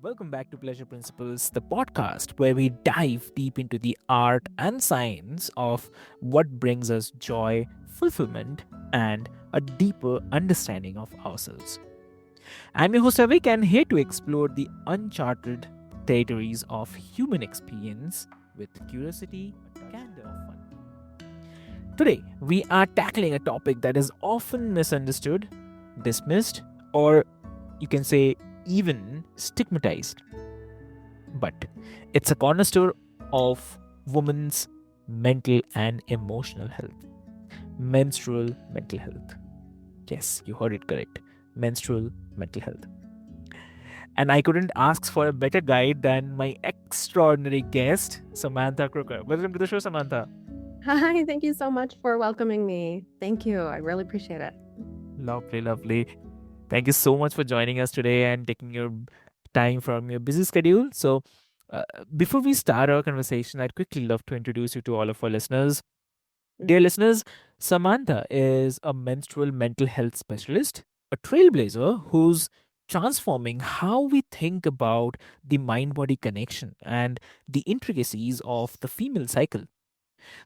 Welcome back to Pleasure Principles, the podcast where we dive deep into the art and science of what brings us joy, fulfillment, and a deeper understanding of ourselves. I'm your host Avik, and here to explore the uncharted territories of human experience with curiosity, candor, fun. Today, we are tackling a topic that is often misunderstood, dismissed, or you can say even stigmatized, but it's a cornerstone of women's mental and emotional health. Menstrual mental health. Yes, you heard it correct. Menstrual mental health. And I couldn't ask for a better guide than my extraordinary guest, Samantha Crocker. Welcome to the show, Samantha. Hi, thank you so much for welcoming me. Thank you. I really appreciate it. Lovely, lovely. Thank you so much for joining us today and taking your time from your busy schedule. Uh, Before we start our conversation, I'd quickly love to introduce you to all of our listeners. Dear Mhm. listeners, Samantha is a menstrual mental health specialist, a trailblazer who's transforming how we think about the mind body connection and the intricacies of the female cycle.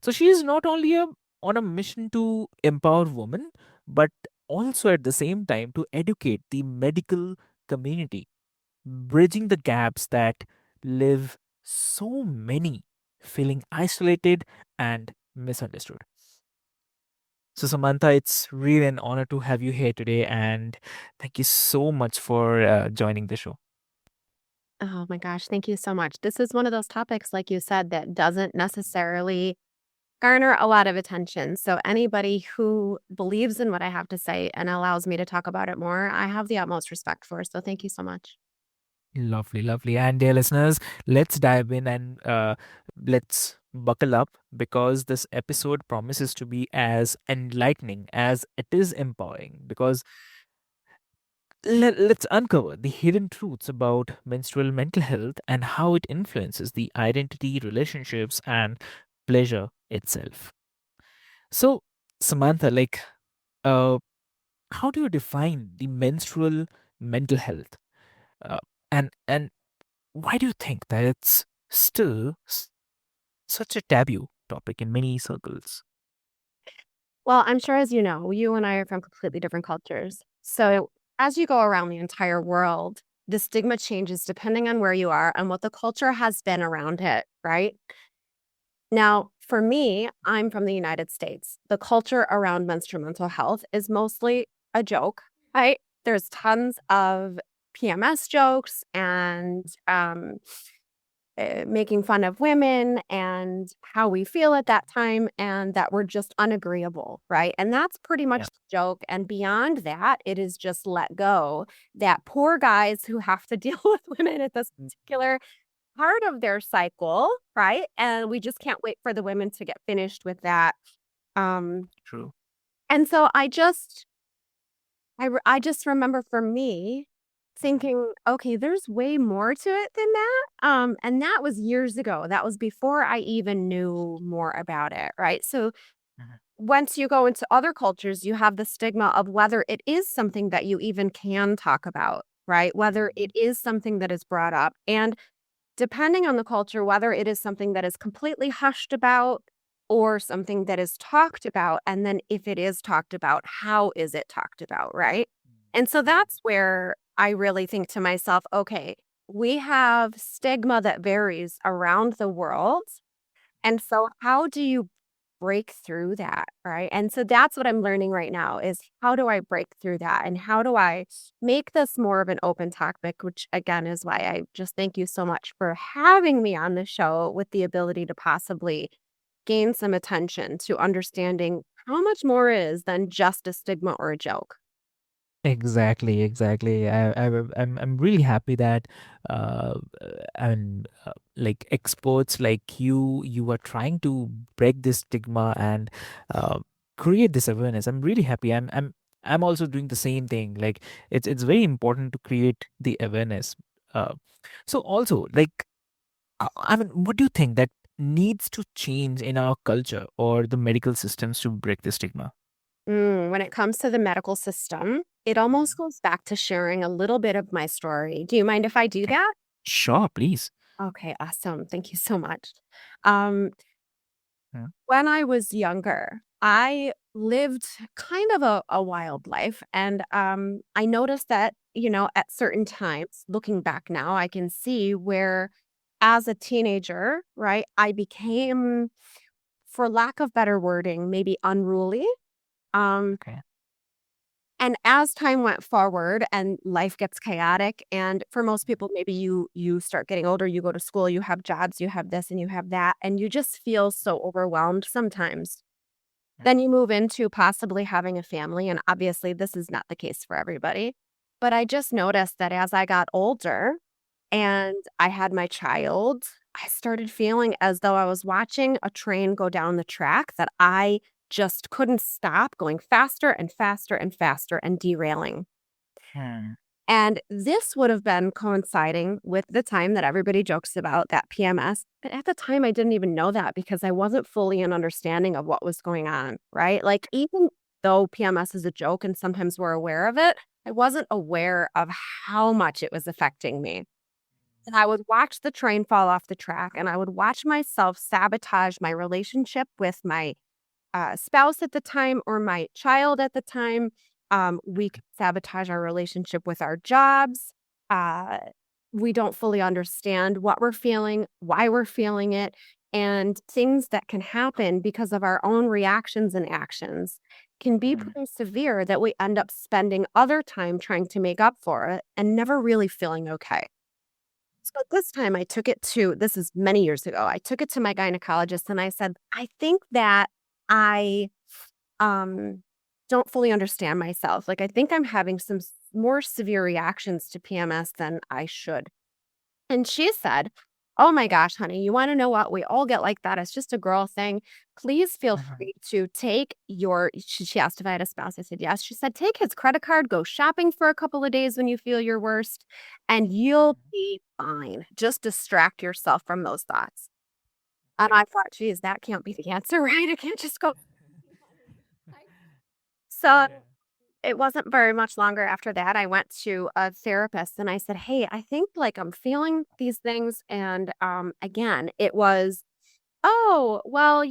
So she is not only on a mission to empower women, but also at the same time to educate the medical community, bridging the gaps that live so many feeling isolated and misunderstood. So, Samantha, it's really an honor to have you here today, and thank you so much for joining the show. Oh my gosh, thank you so much. This is one of those topics, like you said, that doesn't necessarily garner a lot of attention. So, anybody who believes in what I have to say and allows me to talk about it more, I have the utmost respect for. So, thank you so much. Lovely, lovely. And dear listeners, let's dive in and let's buckle up because this episode promises to be as enlightening as it is empowering. Because let's uncover the hidden truths about menstrual mental health and how it influences the identity, relationships, and pleasure itself. So, Samantha, uh, how do you define the menstrual mental health? Uh, and why do you think that it's still such a taboo topic in many circles? Well, I'm sure as you know, you and I are from completely different cultures. So, as you go around the entire world, the stigma changes depending on where you are and what the culture has been around it, right? Now, for me, I'm from the United States. The culture around menstrual mental health is mostly a joke, right? There's tons of PMS jokes and making fun of women and how we feel at that time and that we're just unagreeable, right? And that's pretty much Yeah. the joke. And beyond that, it is just let go that poor guys who have to deal with women at this particular part of their cycle, right? And we just can't wait for the women to get finished with that. Um, True. and so I just remember for me thinking, okay, there's way more to it than that. And that was years ago. That was before I even knew more about it, right? So Mhm. once you go into other cultures, you have the stigma of whether it is something that you even can talk about, right? Whether it is something that is brought up. And depending on the culture, whether it is something that is completely hushed about or something that is talked about. And then if it is talked about, how is it talked about? Right. And so that's where I really think to myself, okay, we have stigma that varies around the world. And so how do you break through that, right? And so that's what I'm learning right now is how do I break through that and how do I make this more of an open topic, which again is why I just thank you so much for having me on the show with the ability to possibly gain some attention to understanding how much more is than just a stigma or a joke. Exactly, exactly. I'm really happy that like experts like you are trying to break this stigma and uh, create this awareness. I'm really happy. I'm also doing the same thing. Like it's very important to create the awareness. Uh, so also like I mean, what do you think that needs to change in our culture or the medical systems to break the stigma? When it comes to the medical system, it almost goes back to sharing a little bit of my story. Do you mind if I do Okay. that? Sure, please. Okay, awesome. Thank you so much. Um, Yeah. when I was younger, I lived kind of a wild life. And I noticed that, at certain times, looking back now, I can see where as a teenager, right, I became, for lack of better wording, maybe unruly. Um, Okay. and as time went forward and life gets chaotic, and for most people, maybe you start getting older, you go to school, you have jobs, you have this and you have that, and you just feel so overwhelmed sometimes. Yeah. Then you move into possibly having a family, and obviously this is not the case for everybody. But I just noticed that as I got older and I had my child, I started feeling as though I was watching a train go down the track that I just couldn't stop going faster and faster and faster and derailing. Hmm. And this would have been coinciding with the time that everybody jokes about, that PMS. But at the time, I didn't even know that because I wasn't fully in understanding of what was going on, right? Like, even though PMS is a joke and sometimes we're aware of it, I wasn't aware of how much it was affecting me. And I would watch the train fall off the track, and I would watch myself sabotage my relationship with my spouse at the time or my child at the time. We could sabotage our relationship with our jobs. Uh, we don't fully understand what we're feeling, why we're feeling it, and things that can happen because of our own reactions and actions can be Hmm. pretty severe that we end up spending other time trying to make up for it and never really feeling okay. So this time I took it to, this is many years ago, I took it to my gynecologist and I said, I think that I um don't fully understand myself. Like, I think I'm having some more severe reactions to PMS than I should. And she said, "Oh my gosh, honey, you want to know what? We all get like that. It's just a girl thing. Please feel Uh-huh. free to take your," she asked if I had a spouse. I said, yes. She said, "Take his credit card, go shopping for a couple of days when you feel your worst, and you'll be fine. Just distract yourself from those thoughts." And I thought, geez, that can't be the answer, right? I can't just go. So Yeah. it wasn't very much longer after that, I went to a therapist and I said, "Hey, I think, like, I'm feeling these things." And, again, it was, "Oh, well,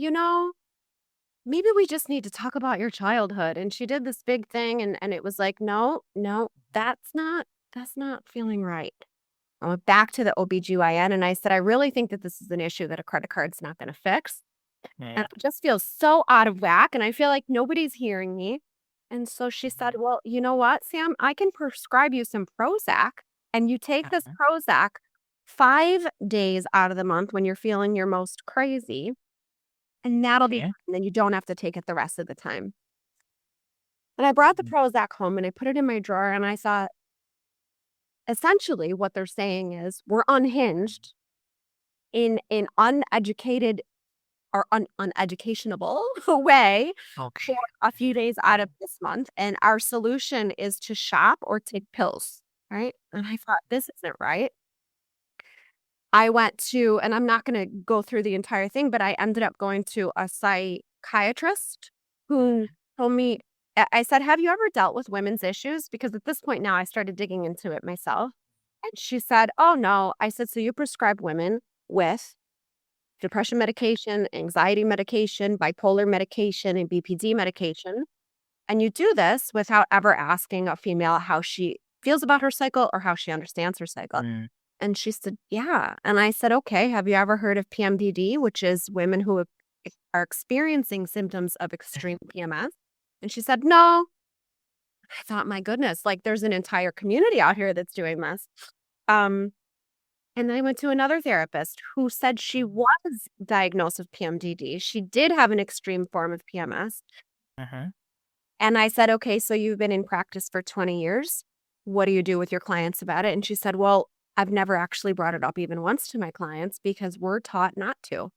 maybe we just need to talk about your childhood." And she did this big thing and it was like, "No, no, that's not feeling right." I went back to the OBGYN and I said, "I really think that this is an issue that a credit card's not gonna fix. And Yeah. I just feel so out of whack, and I feel like nobody's hearing me." And so she said, Mhm. "Well, you know what, Sam? I can prescribe you some Prozac, and you take this Uh-huh. Prozac 5 days out of the month when you're feeling your most crazy, and that'll be Okay. fine. Then you don't have to take it the rest of the time." And I brought the Mm. Prozac home and I put it in my drawer, and I thought, essentially what they're saying is we're unhinged in an uneducated or uneducationable way Okay. for a few days out Yeah. of this month, and our solution is to shop or take pills, right? And I thought, "This isn't right." I went to, and I'm not gonna go through the entire thing, but I ended up going to a psychiatrist who Mhm. told me, I said, "Have you ever dealt with women's issues?" Because at this point now I started digging into it myself. And she said, "Oh, no." I said, "So you prescribe women with depression medication, anxiety medication, bipolar medication, and BPD medication. And you do this without ever asking a female how she feels about her cycle or how she understands her cycle." Mm. And she said, "Yeah." And I said, "Okay, have you ever heard of PMDD, which is women who are experiencing symptoms of extreme PMS?" And she said, "No." I thought, my goodness, like, there's an entire community out here that's doing this. Um, And then I went to another therapist who said she was diagnosed with PMDD. She did have an extreme form of PMS. Uh-huh. And I said, "Okay, so you've been in practice for 20 years. What do you do with your clients about it?" And she said, "Well, I've never actually brought it up even once to my clients because we're taught not to."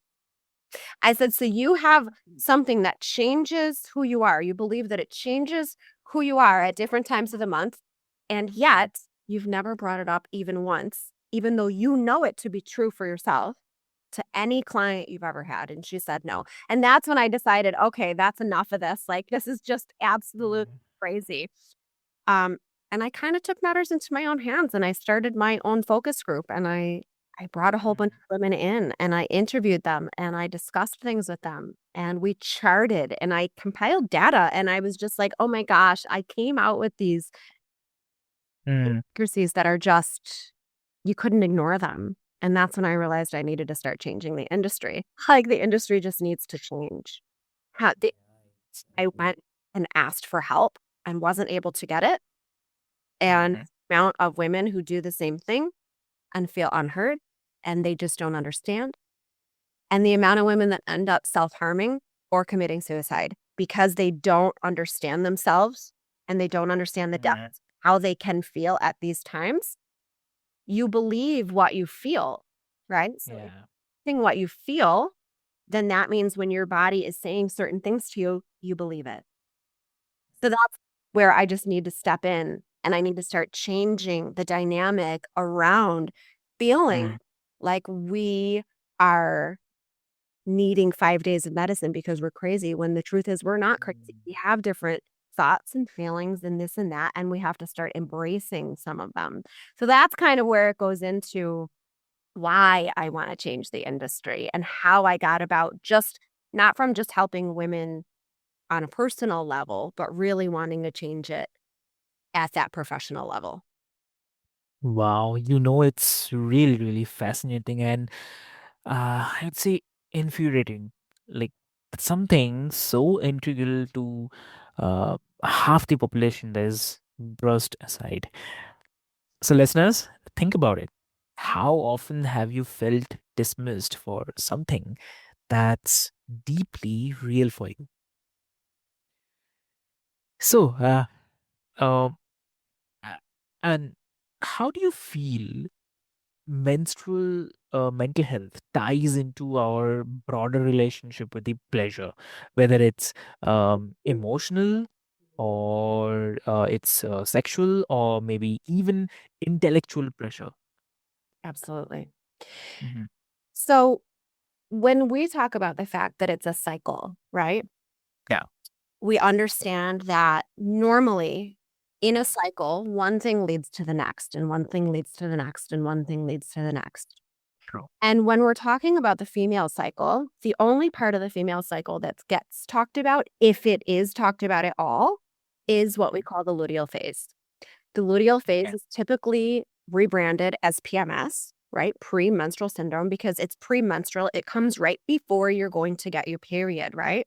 I said, "So you have something that changes who you are. You believe that it changes who you are at different times of the month, and yet you've never brought it up even once, even though you know it to be true for yourself, to any client you've ever had." And she said, "No." And that's when I decided, okay, that's enough of this. Like, this is just absolute Mm. crazy. Um, And I kind of took matters into my own hands and I started my own focus group and I brought a whole bunch of women in and I interviewed them and I discussed things with them and we charted and I compiled data and I was just like, oh my gosh, I came out with these Mm. inaccuracies that are just, you couldn't ignore them. And that's when I realized I needed to start changing the industry. Like the industry just needs to change. I Exactly. went and asked for help and wasn't able to get it. And Mhm. the amount of women who do the same thing and feel unheard and they just don't understand. And the amount of women that end up self-harming or committing suicide because they don't understand themselves and they don't understand the Mhm. depths, how they can feel at these times. You believe what you feel, right? So if Yeah. you're what you feel, then that means when your body is saying certain things to you, you believe it. So that's where I just need to step in and I need to start changing the dynamic around feeling Mm. like we are needing 5 days of medicine because we're crazy when the truth is we're not crazy. We have different thoughts and feelings and this and that, and we have to start embracing some of them. So that's kind of where it goes into why I want to change the industry and how I got about just not from just helping women on a personal level, but really wanting to change it at that professional level. Wow, it's really, really fascinating and I'd say infuriating. Like something so integral to half the population that is brushed aside. So, listeners, think about it. How often have you felt dismissed for something that's deeply real for you? So, um, uh, and how do you feel menstrual mental health ties into our broader relationship with the pleasure, whether it's emotional or it's sexual or maybe even intellectual pressure? Absolutely. Hmm. So when we talk about the fact that it's a cycle, right? Yeah, We understand that normally in a cycle, one thing leads to the next, and one thing leads to the next, and one thing leads to the next. true. And when we're talking about the female cycle, the only part of the female cycle that gets talked about, if it is talked about at all, is what we call the luteal phase. The luteal phase Yeah. is typically rebranded as PMS, right? Premenstrual syndrome, because it's premenstrual. It comes right before you're going to get your period, right?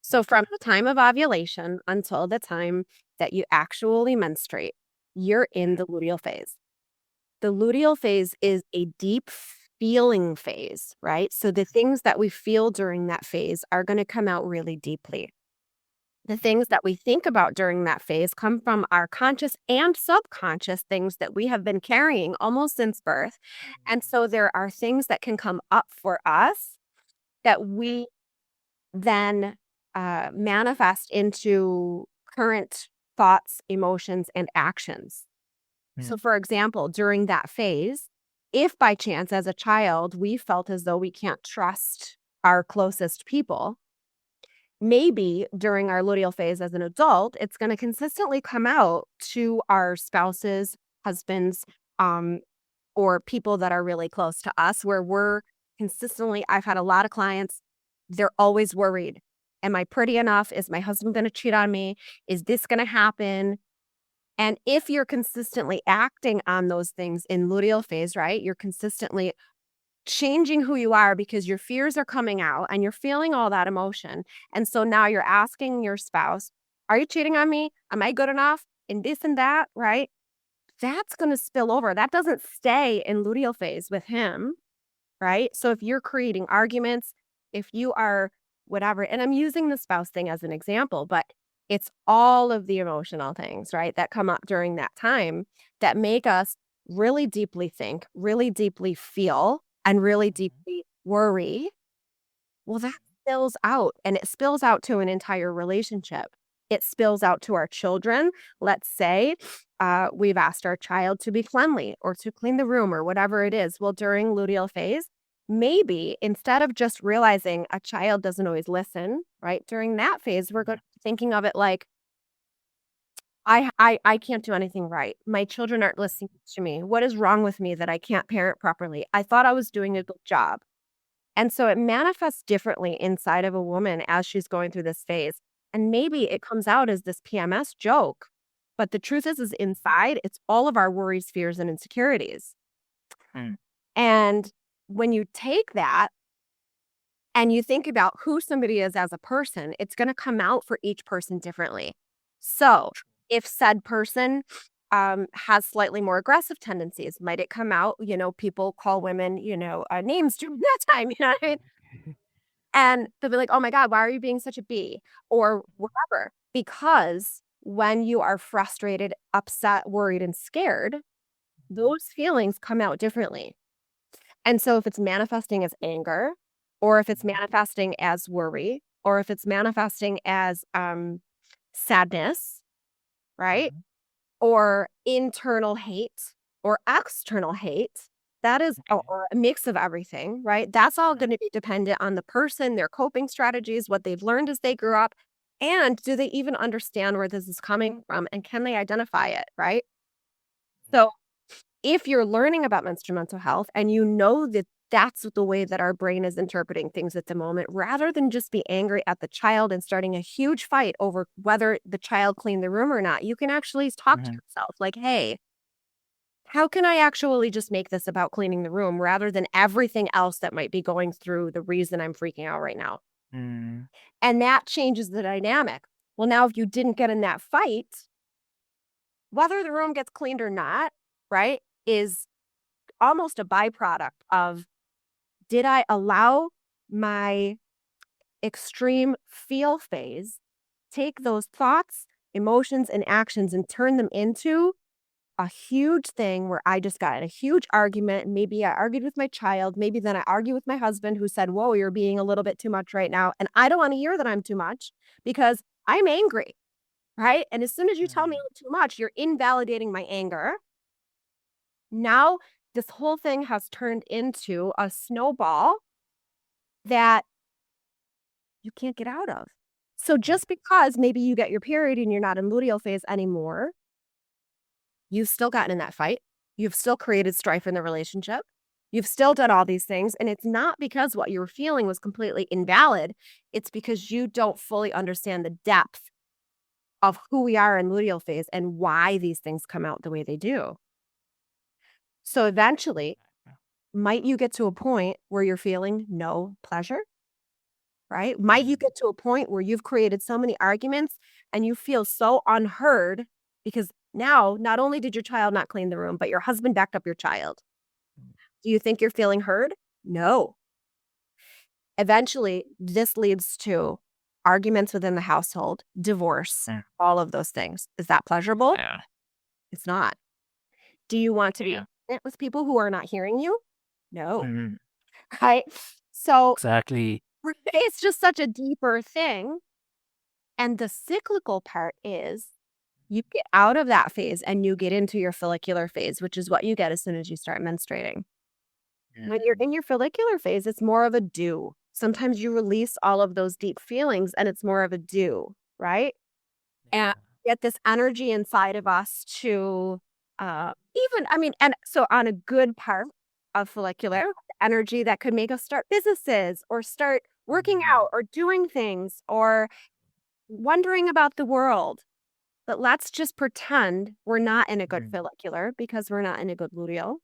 So from the time of ovulation until the time that you actually menstruate, you're in the luteal phase. The luteal phase is a deep feeling phase, right? So the things that we feel during that phase are going to come out really deeply. The things that we think about during that phase come from our conscious and subconscious things that we have been carrying almost since birth. And so there are things that can come up for us that we then manifest into current thoughts, emotions, and actions. Mm. So, for example, during that phase, if by chance as a child we felt as though we can't trust our closest people, maybe during our luteal phase as an adult, it's going to consistently come out to our spouses, husbands, um, or people that are really close to us, where we're consistently, I've had a lot of clients, they're always worried. Am I pretty enough? Is my husband going to cheat on me? Is this going to happen? And if you're consistently acting on those things in luteal phase, right? You're consistently changing who you are because your fears are coming out and you're feeling all that emotion. And so now you're asking your spouse, are you cheating on me? Am I good enough? And this and that, right? That's going to spill over. That doesn't stay in luteal phase with him, right? So if you're creating arguments, if you are whatever, and I'm using the spouse thing as an example, but it's all of the emotional things, right, that come up during that time that make us really deeply think, really deeply feel, and really deeply worry. Well, that spills out and it spills out to an entire relationship. It spills out to our children. Let's say we've asked our child to be cleanly or to clean the room or whatever it is. Well, during luteal phase, maybe instead of just realizing a child doesn't always listen, right? During that phase, we're thinking of it like, I can't do anything right. My children aren't listening to me. What is wrong with me that I can't parent properly? I thought I was doing a good job. And so it manifests differently inside of a woman as she's going through this phase. And maybe it comes out as this PMS joke, but the truth is inside, it's all of our worries, fears, and insecurities. Mm. And when you take that and you think about who somebody is as a person, it's going to come out for each person differently. So if said person has slightly more aggressive tendencies, might it come out? People call women, names during that time, you know what I mean? And they'll be like, oh my God, why are you being such a bee? Or whatever. Because when you are frustrated, upset, worried, and scared, those feelings come out differently. And so if it's manifesting as anger, or if it's manifesting as worry, or if it's manifesting as sadness, right? Mhm. Or internal hate or external hate, that is Okay. or a mix of everything, right? That's all Mm. going to be dependent on the person, their coping strategies, what they've learned as they grew up, and do they even understand where this is coming from and can they identify it, right? So if you're learning about menstrual mental health and you know that that's the way that our brain is interpreting things at the moment, rather than just be angry at the child and starting a huge fight over whether the child cleaned the room or not, you can actually talk to Mhm. yourself like, hey, how can I actually just make this about cleaning the room rather than everything else that might be going through the reason I'm freaking out right now? Mm. And that changes the dynamic. Well, now if you didn't get in that fight, whether the room gets cleaned or not, right, is almost a byproduct of did I allow my extreme feel phase take those thoughts, emotions, and actions and turn them into a huge thing where I just got in a huge argument. Maybe I argued with my child. Maybe then I argue with my husband who said, whoa, you're being a little bit too much right now. And I don't want to hear that I'm too much because I'm angry, right? And as soon as you tell me Mm. I'm too much, you're invalidating my anger. Now, this whole thing has turned into a snowball that you can't get out of. So Yeah. just because maybe you get your period and you're not in luteal phase anymore, you've still gotten in that fight. You've still created strife in the relationship. You've still done all these things. And it's not because what you were feeling was completely invalid. It's because you don't fully understand the depth of who we are in luteal phase and why these things come out the way they do. So eventually, might you get to a point where you're feeling no pleasure? Right? Might you Mm. get to a point where you've created so many arguments and you feel so unheard because now not only did your child not clean the room, but your husband backed up your child. Do you think you're feeling heard? No. Eventually, this leads to arguments within the household, divorce, Mm. all of those things. Is that pleasurable? Yeah. It's not. Do you want to be Yeah. intimate with people who are not hearing you? No. Mm. Right? So Exactly. it's just such a deeper thing. And the cyclical part is you get out of that phase and you get into your follicular phase, which is what you get as soon as you start menstruating. When you're Mm. in your follicular phase, it's more of a do. Sometimes you release all of those deep feelings and it's more of a do, right? And Yeah. get this energy inside of us to I mean, and so on a good part of follicular, energy that could make us start businesses or start working Mm. out or doing things or wondering about the world. But let's just pretend we're not in a good Mm. follicular because we're not in a good luteal.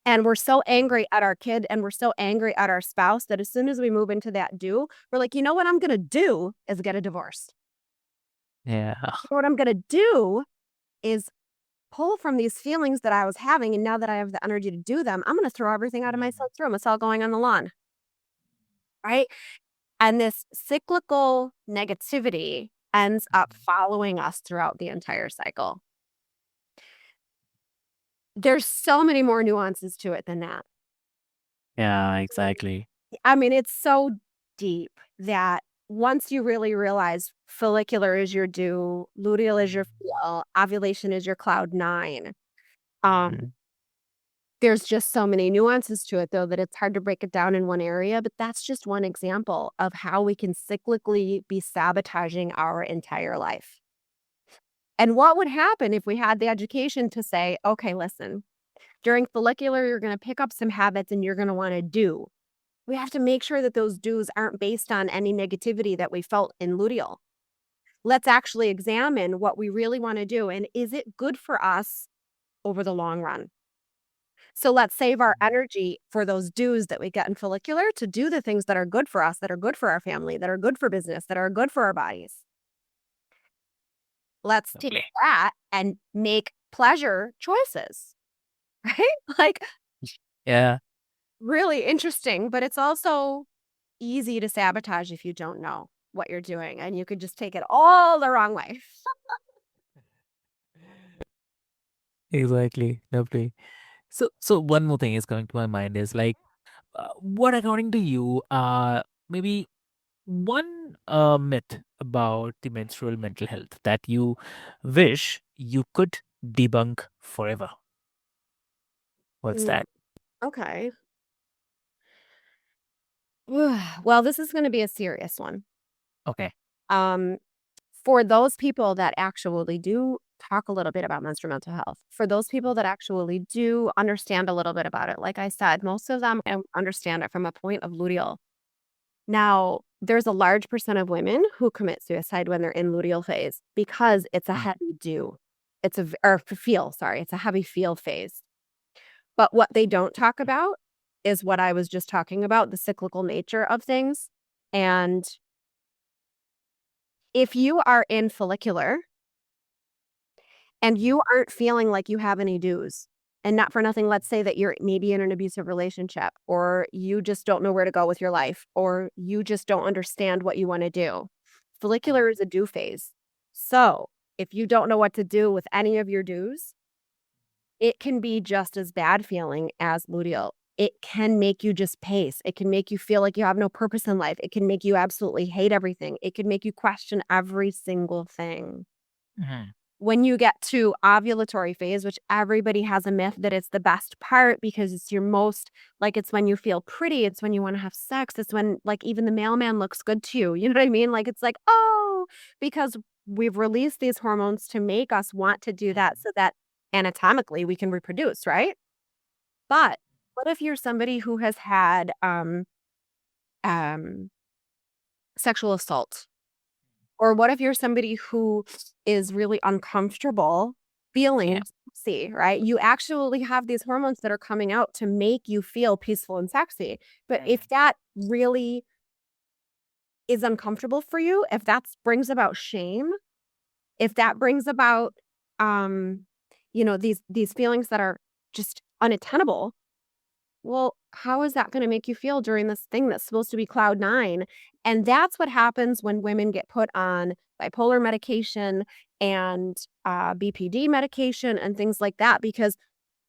And we're so angry at our kid and we're so angry at our spouse that as soon as we move into that do, we're like, you know what I'm going to do is get a divorce. Yeah. What I'm going to do is pull from these feelings that I was having. And now that I have the energy to do them, I'm going to throw everything out of my Mm. son's room. It's all going on the lawn. Right. And this cyclical negativity ends up Mm. following us throughout the entire cycle. There's so many more nuances to it than that. Yeah, exactly. I mean, it's so deep that once you really realize follicular is your dew, luteal is your Mm. feel, ovulation is your cloud nine. Um, Mhm. there's just so many nuances to it though that it's hard to break it down in one area, but that's just one example of how we can cyclically be sabotaging our entire life. And what would happen if we had the education to say, okay, listen, during follicular, you're going to pick up some habits and you're going to want to do. We have to make sure that those do's aren't based on any negativity that we felt in luteal. Let's actually examine what we really want to do. And is it good for us over the long run? So let's save our energy for those do's that we get in follicular to do the things that are good for us, that are good for our family, that are good for business, that are good for our bodies. Let's take Lovely. that and make pleasure choices, right? Like, Yeah. really interesting, but it's also easy to sabotage if you don't know what you're doing, and you could just take it all the wrong way. Exactly. Lovely. So one more thing is coming to my mind is like, what according to you, maybe one myth about the menstrual mental health that you wish you could debunk forever? What's Mm, that? okay. Well, this is gonna be a serious one. Okay. Um, for those people that actually do talk a little bit about menstrual mental health, for those people that actually do understand a little bit about it, like I said, most of them understand it from a point of luteal. Now, there's a large percent of women who commit suicide when they're in luteal phase because it's a Mm. heavy do. It's a or feel, sorry, it's a heavy feel phase. But what they don't talk about is what I was just talking about, the cyclical nature of things. And if you are in follicular and you aren't feeling like you have any dues, and not for nothing, let's say that you're maybe in an abusive relationship, or you just don't know where to go with your life, or you just don't understand what you want to do. Follicular is a do phase. So if you don't know what to do with any of your dues, it can be just as bad feeling as luteal. It can make you just pace. It can make you feel like you have no purpose in life. It can make you absolutely hate everything. It can make you question every single thing. Mhm. When you get to ovulatory phase, which everybody has a myth that it's the best part because it's your most like it's when you feel pretty, it's when you want to have sex, it's when like even the mailman looks good to you. You know what I mean? Like it's like, oh, because we've released these hormones to make us want to do that so that anatomically we can reproduce, right? But what if you're somebody who has had um sexual assault? Or what if you're somebody who is really uncomfortable Yeah. feeling sexy, right? You actually have these hormones that are coming out to make you feel peaceful and sexy. But if that really is uncomfortable for you, if that brings about shame, if that brings about um these feelings that are just unattainable, well, how is that gonna make you feel during this thing that's supposed to be cloud 9? And that's what happens when women get put on bipolar medication and, BPD medication and things like that, because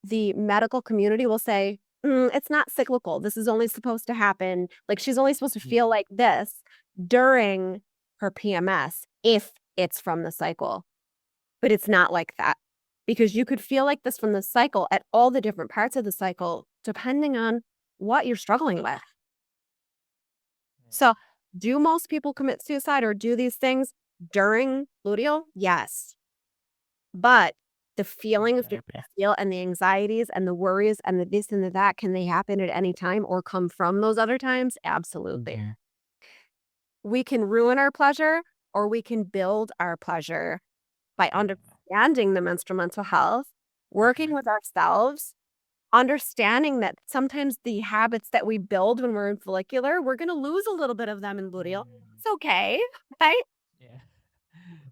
the medical community will say, it's not cyclical. This is only supposed to happen like, she's only supposed to feel like this during her PMS if it's from the cycle." But it's not like that because you could feel like this from the cycle at all the different parts of the cycle, depending on what you're struggling with. So, do most people commit suicide or do these things during luteal? Yes. But the feelings that Exactly. you feel and the anxieties and the worries and the this and the that, can they happen at any time or come from those other times? Absolutely. Mhm. We can ruin our pleasure or we can build our pleasure by Yeah. understanding the menstrual mental health, working with ourselves, understanding that sometimes the habits that we build when we're in follicular, we're going to lose a little bit of them in luteal. Mm. It's okay, right? Yeah.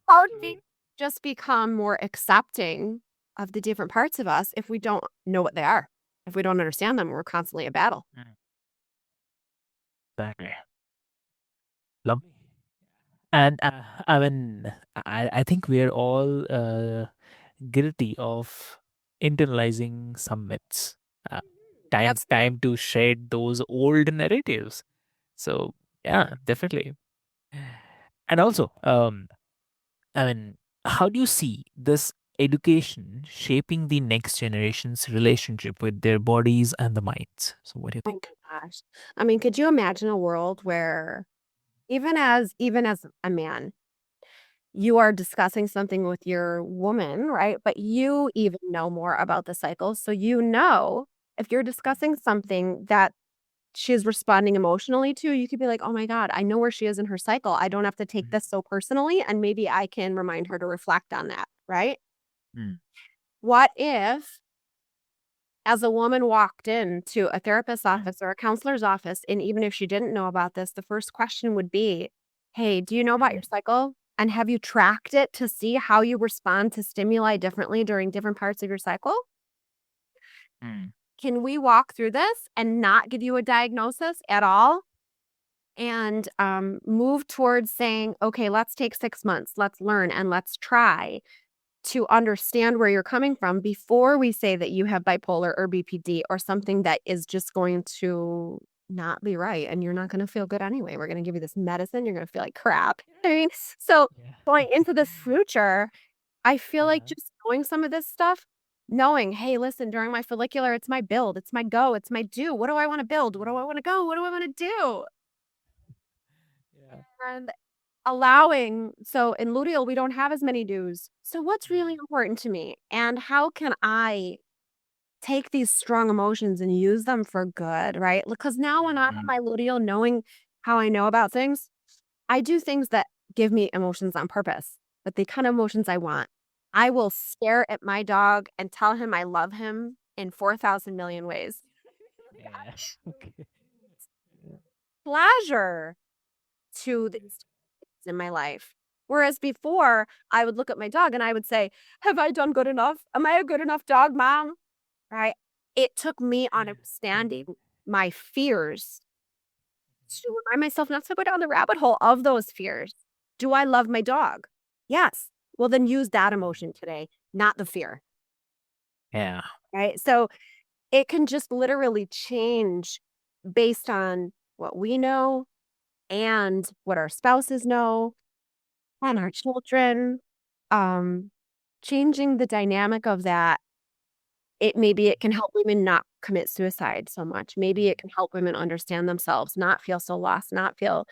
How do we True. just become more accepting of the different parts of us if we don't know what they are? If we don't understand them, we're constantly at battle. Mm. Exactly. Lovely. And I mean, I think we're all guilty of internalizing some myths. Uh, Absolutely. time to shed those old narratives. So yeah, definitely. And also, I mean, how do you see this education shaping the next generation's relationship with their bodies and the minds? So what do you Oh think? my gosh. I mean, could you imagine a world where even as a man, you are discussing something with your woman, right? But you even know more about the cycle. So if you're discussing something that she's responding emotionally to, you could be like, oh my God, I know where she is in her cycle. I don't have to take this so personally. And maybe I can remind her to reflect on that, right? Mm. What if, as a woman walked into a therapist's office or a counselor's office, and even if she didn't know about this, the first question would be, hey, do you know about your cycle? And have you tracked it to see how you respond to stimuli differently during different parts of your cycle? Mm. Can we walk through this and not give you a diagnosis at all? And move towards saying, okay, let's take 6 months, let's learn, and let's try to understand where you're coming from before we say that you have bipolar or BPD or something that is just going to not be right and you're not going to feel good anyway. We're going to give you this medicine, you're going to feel like crap. You know what I mean? So Yeah. going into the future, I feel like Uh-huh. just knowing some of this stuff, knowing, hey, listen, during my follicular, it's my build, it's my go, it's my do. What do I want to build? What do I want to go? What do I want to do? Yeah. And allowing, so in luteal, we don't have as many do's. So what's really Mm. important to me? And how can I take these strong emotions and use them for good, right? Because now when I'm on Mhm. my luteal, knowing how I know about things, I do things that give me emotions on purpose, but the kind of emotions I want. I will stare at my dog and tell him I love him in 4,000 million ways. Yeah. Okay. Yeah. Pleasure to these things in my life. Whereas before, I would look at my dog and I would say, have I done good enough? Am I a good enough dog, mom? Right? It took me understanding my fears to remind myself not to go down the rabbit hole of those fears. Do I love my dog? Yes. Well, then use that emotion today, not the fear. Yeah. Right. So it can just literally change based on what we know and what our spouses know and our children. Um, Changing the dynamic of that, maybe it can help women not commit suicide so much. Maybe it can help women understand themselves, not feel so lost, not feel,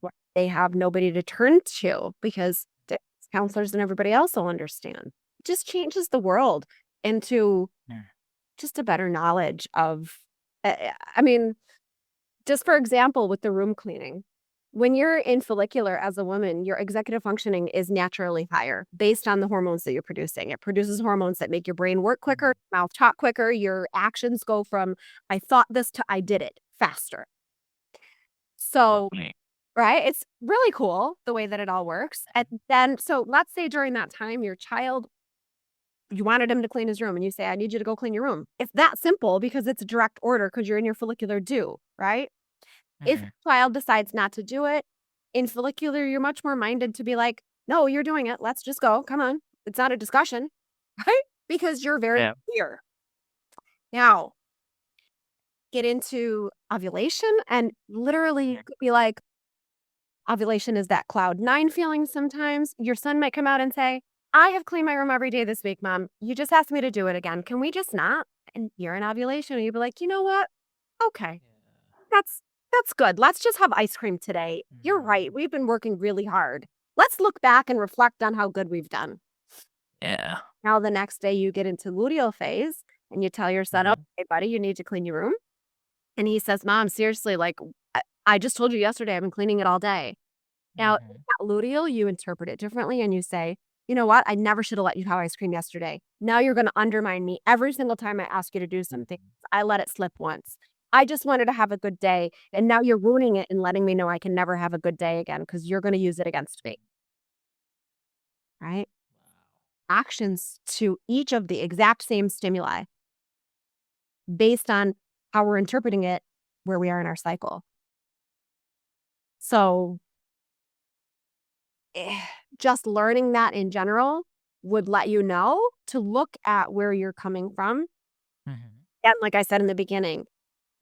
like they have nobody to turn to because the counselors and everybody else will understand. It just changes the world into Yeah. just a better knowledge of, I mean, just for example, with the room cleaning, when you're in follicular as a woman, your executive functioning is naturally higher based on the hormones that you're producing. It produces hormones that make your brain work quicker, Mhm. mouth talk quicker, your actions go from I thought this to I did it faster. So, Lovely. right, it's really cool the way that it all works. And then, so let's say during that time, your child, you wanted him to clean his room and you say, I need you to go clean your room. It's that simple because it's a direct order because you're in your follicular due, right? If Mhm. your child decides not to do it, in follicular, you're much more minded to be like, no, you're doing it. Let's just go. Come on. It's not a discussion, right? Because you're very Yeah. clear. Now, get into ovulation and literally you Mhm. could be like, ovulation is that cloud nine feeling sometimes. Your son might come out and say, I have cleaned my room every day this week, mom. You just asked me to do it again. Can we just not? And you're in ovulation. And you'd be like, you know what? Okay. That's that's good. Let's just have ice cream today. You're right. Mhm. We've been working really hard. Let's look back and reflect on how good we've done. Yeah. Now the next day you get into luteal phase and you tell your son, Mhm. okay, buddy, you need to clean your room. And he says, Mom, seriously, like I just told you yesterday I've been cleaning it all day. Now, Mhm. at luteal, you interpret it differently and you say, you know what? I never should have let you have ice cream yesterday. Now you're going to undermine me every single time I ask you to do something. Mhm. I let it slip once. I just wanted to have a good day. And now you're ruining it and letting me know I can never have a good day again because you're going to use it against me. Right? Actions to each of the exact same stimuli based on how we're interpreting it where we are in our cycle. So eh, just learning that in general would let you know to look at where you're coming from. Mhm. And like I said in the beginning,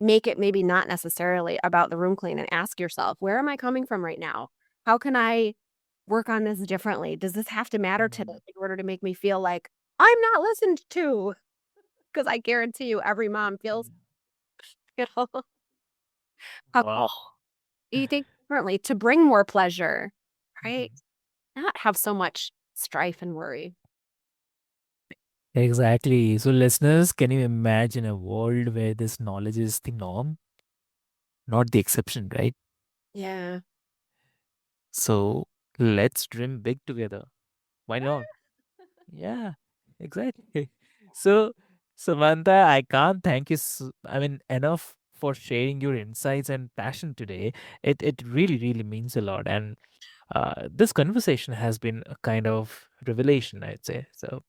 make it maybe not necessarily about the room clean and ask yourself, where am I coming from right now? How can I work on this differently? Does this have to matter today Mhm. in order to make me feel like I'm not listened to? Because I guarantee you every mom feels, you know, how Wow. you think differently to bring more pleasure, right? Mhm. not have so much strife and worry. Exactly. So, listeners, can you imagine a world where this knowledge is the norm, not the exception, right? Yeah. So, let's dream big together. Why not? Yeah, exactly. So, Samantha, I can't thank you, enough for sharing your insights and passion today. It really, really means a lot. And this conversation has been a kind of revelation, I'd say. So,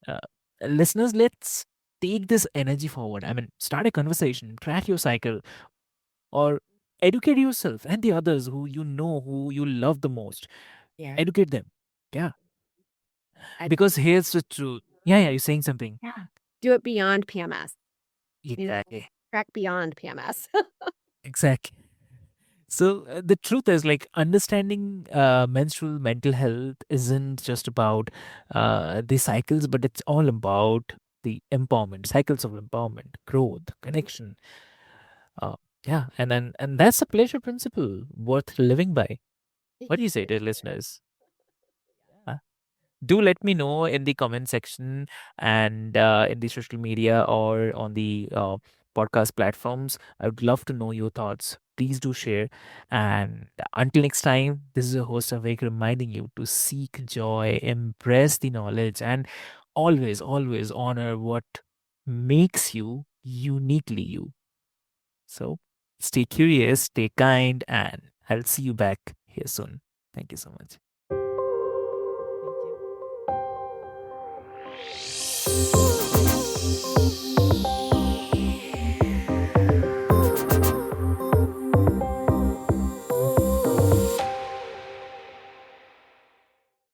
uh, listeners, let's take this energy forward. Start a conversation, track your cycle, or educate yourself and the others who you know, who you love the most. Yeah. Educate them. Yeah, I, because here's the truth. Yeah, you're saying something. yeah. Do it beyond PMS. You know, Exactly. track beyond PMS. Exactly. So the truth is, like, understanding menstrual mental health isn't just about the cycles, but it's all about the empowerment, cycles of empowerment, growth, connection. Uh, yeah, and that's a pleasure principle worth living by. What do you say to listeners? Yeah. Do let me know in the comment section and in the social media or on the podcast platforms. I would love to know your thoughts. Please do share. And until next time, this is your host Avik reminding you to seek joy, embrace the knowledge, and always, always honor what makes you uniquely you. So stay curious, stay kind, and I'll see you back here soon. Thank you so much.